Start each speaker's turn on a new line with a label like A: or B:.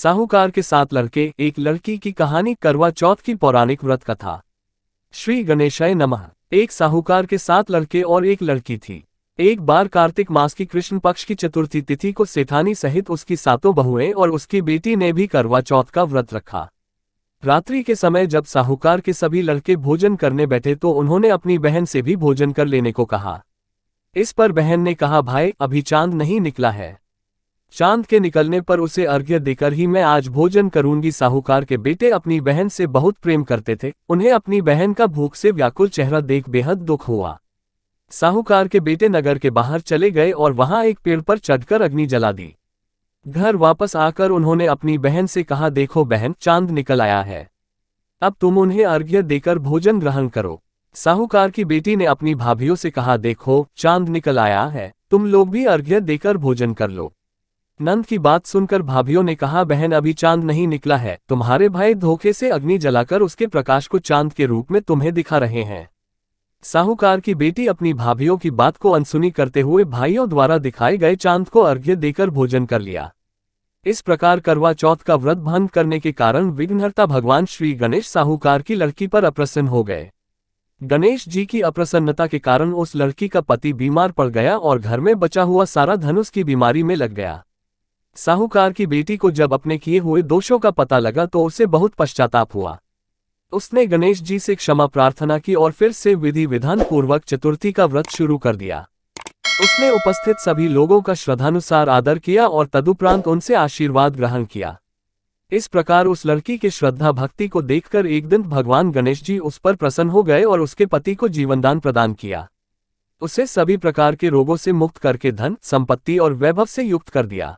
A: साहूकार के 7 लड़के, एक लड़की की कहानी। करवा चौथ की पौराणिक व्रत कथा। श्री गणेशाय नमः। एक साहूकार के 7 लड़के और एक लड़की थी। एक बार कार्तिक मास की कृष्ण पक्ष की चतुर्थी तिथि को सेठानी सहित उसकी 7 बहुएं और उसकी बेटी ने भी करवा चौथ का व्रत रखा। रात्रि के समय जब साहूकार के सभी लड़के भोजन करने बैठे तो उन्होंने अपनी बहन से भी भोजन कर लेने को कहा। इस पर बहन ने कहा, भाई अभी चांद नहीं निकला है, चांद के निकलने पर उसे अर्घ्य देकर ही मैं आज भोजन करूंगी। साहूकार के बेटे अपनी बहन से बहुत प्रेम करते थे। उन्हें अपनी बहन का भूख से व्याकुल चेहरा देख बेहद दुख हुआ। साहूकार के बेटे नगर के बाहर चले गए और वहां एक पेड़ पर चढ़कर अग्नि जला दी। घर वापस आकर उन्होंने अपनी बहन से कहा, देखो बहन, चांद निकल आया है, अब तुम उन्हें अर्घ्य देकर भोजन ग्रहण करो। साहूकार की बेटी ने अपनी भाभियों से कहा, देखो चांद निकल आया है, तुम लोग भी अर्घ्य देकर भोजन कर लो। नंद की बात सुनकर भाभियों ने कहा, बहन अभी चांद नहीं निकला है, तुम्हारे भाई धोखे से अग्नि जलाकर उसके प्रकाश को चांद के रूप में तुम्हें दिखा रहे हैं। साहूकार की बेटी अपनी भाभियों की बात को अनसुनी करते हुए भाइयों द्वारा दिखाए गए चांद को अर्घ्य देकर भोजन कर लिया। इस प्रकार करवा चौथ का व्रत भंग करने के कारण विघ्नहर्ता भगवान श्री गणेश साहूकार की लड़की पर अप्रसन्न हो गए। गणेश जी की अप्रसन्नता के कारण उस लड़की का पति बीमार पड़ गया और घर में बचा हुआ सारा धन उसकी बीमारी में लग गया। साहूकार की बेटी को जब अपने किए हुए दोषों का पता लगा तो उसे बहुत पश्चाताप हुआ। उसने गणेश जी से क्षमा प्रार्थना की और फिर से विधि विधान पूर्वक चतुर्थी का व्रत शुरू कर दिया। उसने उपस्थित सभी लोगों का श्रद्धानुसार आदर किया और तदुपरांत उनसे आशीर्वाद ग्रहण किया। इस प्रकार उस लड़की के श्रद्धा भक्ति को देखकर एक दिन भगवान गणेश जी उस पर प्रसन्न हो गए और उसके पति को जीवनदान प्रदान किया। उसे सभी प्रकार के रोगों से मुक्त करके धन, संपत्ति और वैभव से युक्त कर दिया।